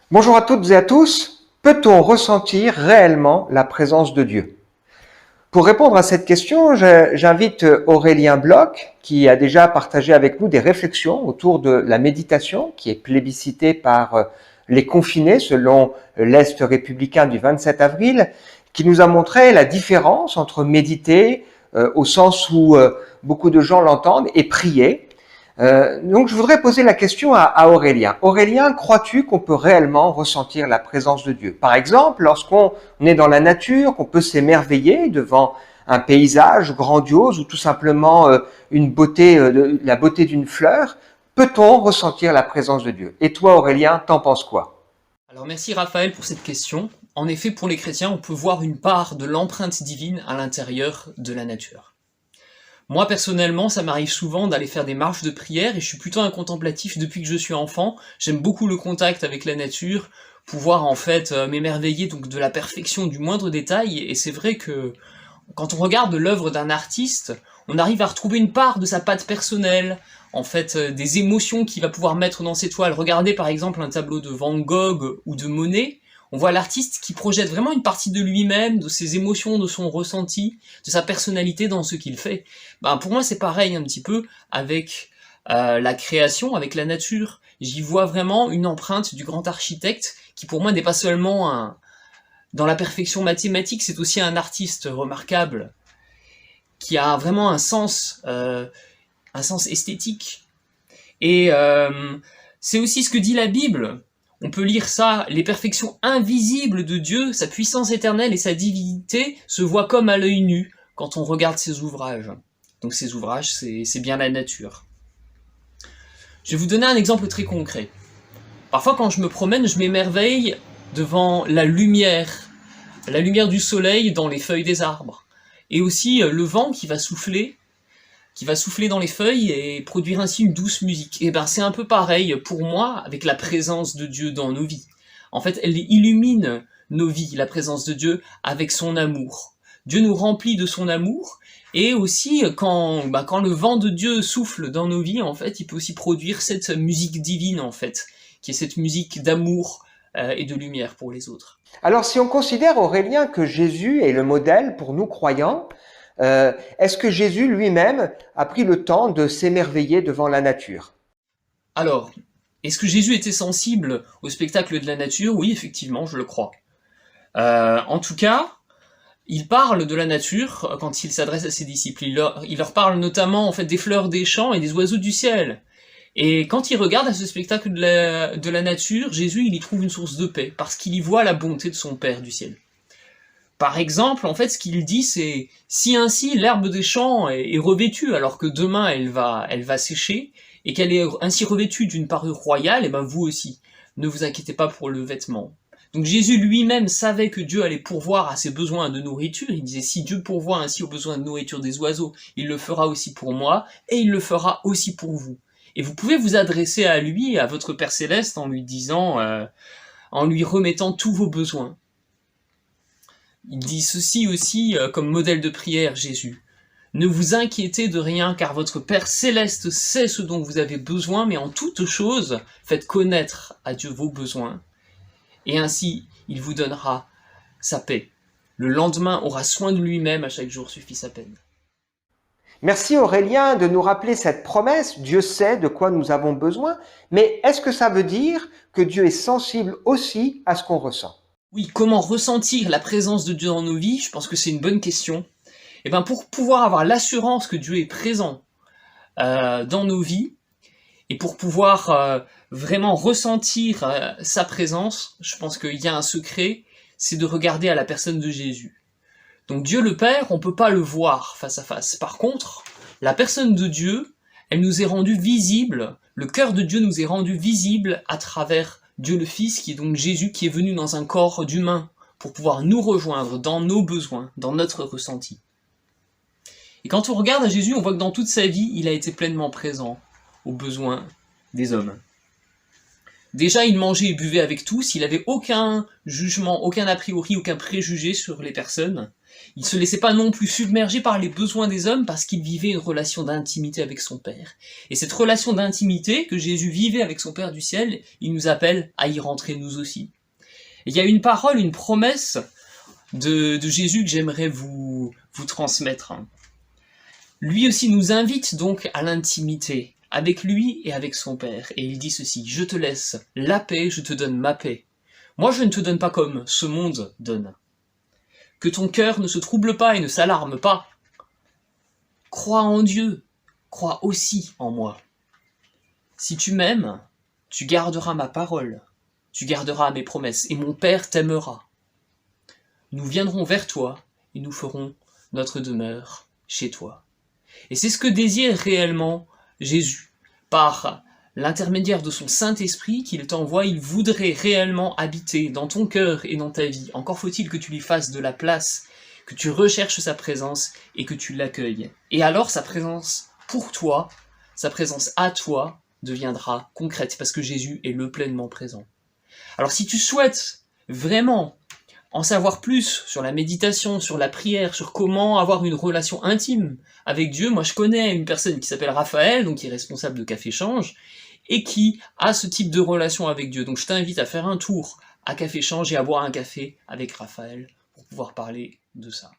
Bonjour à toutes et à tous. Peut-on ressentir réellement la présence de Dieu? Pour répondre à cette question, j'invite Aurélien Bloch, qui a déjà partagé avec nous des réflexions autour de la méditation, qui est plébiscitée par les confinés selon l'Est républicain du 27 avril, qui nous a montré la différence entre méditer, au sens où beaucoup de gens l'entendent, et prier. Donc je voudrais poser la question à Aurélien. Aurélien, crois-tu qu'on peut réellement ressentir la présence de Dieu? Par exemple, lorsqu'on est dans la nature, qu'on peut s'émerveiller devant un paysage grandiose ou tout simplement une beauté, la beauté d'une fleur, peut-on ressentir la présence de Dieu? Et toi, Aurélien, t'en penses quoi? Alors merci Raphaël pour cette question. En effet, pour les chrétiens, on peut voir une part de l'empreinte divine à l'intérieur de la nature. Moi personnellement, ça m'arrive souvent d'aller faire des marches de prière et je suis plutôt un contemplatif depuis que je suis enfant. J'aime beaucoup le contact avec la nature, pouvoir en fait m'émerveiller donc de la perfection du moindre détail, et c'est vrai que quand on regarde l'œuvre d'un artiste, on arrive à retrouver une part de sa patte personnelle, en fait, des émotions qu'il va pouvoir mettre dans ses toiles. Regardez par exemple un tableau de Van Gogh ou de Monet, on voit l'artiste qui projette vraiment une partie de lui-même, de ses émotions, de son ressenti, de sa personnalité dans ce qu'il fait. Ben, pour moi c'est pareil un petit peu avec la création, avec la nature. J'y vois vraiment une empreinte du grand architecte qui pour moi n'est pas seulement dans la perfection mathématique, c'est aussi un artiste remarquable qui a vraiment un sens esthétique. Et c'est aussi ce que dit la Bible. On peut lire ça, les perfections invisibles de Dieu, sa puissance éternelle et sa divinité se voient comme à l'œil nu quand on regarde ses ouvrages. Donc ces ouvrages, c'est bien la nature. Je vais vous donner un exemple très concret. Parfois quand je me promène, je m'émerveille devant la lumière du soleil dans les feuilles des arbres, et aussi le vent qui va souffler dans les feuilles et produire ainsi une douce musique. Et ben c'est un peu pareil pour moi avec la présence de Dieu dans nos vies. En fait, elle illumine nos vies, la présence de Dieu, avec son amour. Dieu nous remplit de son amour, et aussi quand le vent de Dieu souffle dans nos vies, en fait, il peut aussi produire cette musique divine, en fait, qui est cette musique d'amour et de lumière pour les autres. Alors si on considère, Aurélien, que Jésus est le modèle pour nous croyants, est-ce que Jésus lui-même a pris le temps de s'émerveiller devant la nature? Alors, est-ce que Jésus était sensible au spectacle de la nature? Oui, effectivement, je le crois. En tout cas, il parle de la nature quand il s'adresse à ses disciples. Il leur parle notamment en fait des fleurs des champs et des oiseaux du ciel. Et quand il regarde à ce spectacle de la nature, Jésus il y trouve une source de paix, parce qu'il y voit la bonté de son Père du ciel. Par exemple, en fait, ce qu'il dit, c'est si ainsi l'herbe des champs est revêtue, alors que demain elle va sécher, et qu'elle est ainsi revêtue d'une parure royale, et ben vous aussi, ne vous inquiétez pas pour le vêtement. Donc Jésus lui-même savait que Dieu allait pourvoir à ses besoins de nourriture. Il disait si Dieu pourvoit ainsi aux besoins de nourriture des oiseaux, il le fera aussi pour moi, et il le fera aussi pour vous. Et vous pouvez vous adresser à lui, à votre Père Céleste, en lui disant, en lui remettant tous vos besoins. Il dit ceci aussi comme modèle de prière, Jésus. Ne vous inquiétez de rien, car votre Père Céleste sait ce dont vous avez besoin, mais en toute chose, faites connaître à Dieu vos besoins, et ainsi il vous donnera sa paix. Le lendemain aura soin de lui-même, à chaque jour suffit sa peine. Merci Aurélien de nous rappeler cette promesse. Dieu sait de quoi nous avons besoin, mais est-ce que ça veut dire que Dieu est sensible aussi à ce qu'on ressent? Oui, comment ressentir la présence de Dieu dans nos vies? Je pense que c'est une bonne question. Et bien pour pouvoir avoir l'assurance que Dieu est présent dans nos vies, et pour pouvoir vraiment ressentir sa présence, je pense qu'il y a un secret, c'est de regarder à la personne de Jésus. Donc Dieu le Père, on peut pas le voir face à face. Par contre, la personne de Dieu, elle nous est rendue visible, le cœur de Dieu nous est rendu visible à travers Dieu le Fils, qui est donc Jésus, qui est venu dans un corps d'humain, pour pouvoir nous rejoindre dans nos besoins, dans notre ressenti. Et quand on regarde à Jésus, on voit que dans toute sa vie, il a été pleinement présent aux besoins des hommes. Déjà, il mangeait et buvait avec tous, il n'avait aucun jugement, aucun a priori, aucun préjugé sur les personnes. Il se laissait pas non plus submerger par les besoins des hommes parce qu'il vivait une relation d'intimité avec son Père. Et cette relation d'intimité que Jésus vivait avec son Père du ciel, il nous appelle à y rentrer nous aussi. Et il y a une parole, une promesse de Jésus que j'aimerais vous transmettre. Lui aussi nous invite donc à l'intimité, avec lui et avec son Père. Et il dit ceci, « Je te laisse la paix, je te donne ma paix. Moi je ne te donne pas comme ce monde donne. Que ton cœur ne se trouble pas et ne s'alarme pas. Crois en Dieu, crois aussi en moi. Si tu m'aimes, tu garderas ma parole, tu garderas mes promesses, et mon Père t'aimera. Nous viendrons vers toi, et nous ferons notre demeure chez toi. » Et c'est ce que désire réellement Jésus. Par l'intermédiaire de son Saint-Esprit qu'il t'envoie, il voudrait réellement habiter dans ton cœur et dans ta vie. Encore faut-il que tu lui fasses de la place, que tu recherches sa présence et que tu l'accueilles. Et alors sa présence pour toi, sa présence à toi, deviendra concrète, parce que Jésus est le pleinement présent. Alors si tu souhaites vraiment en savoir plus sur la méditation, sur la prière, sur comment avoir une relation intime avec Dieu, moi je connais une personne qui s'appelle Raphaël, donc qui est responsable de Café Change, et qui a ce type de relation avec Dieu. Donc je t'invite à faire un tour à Café Change et à boire un café avec Raphaël pour pouvoir parler de ça.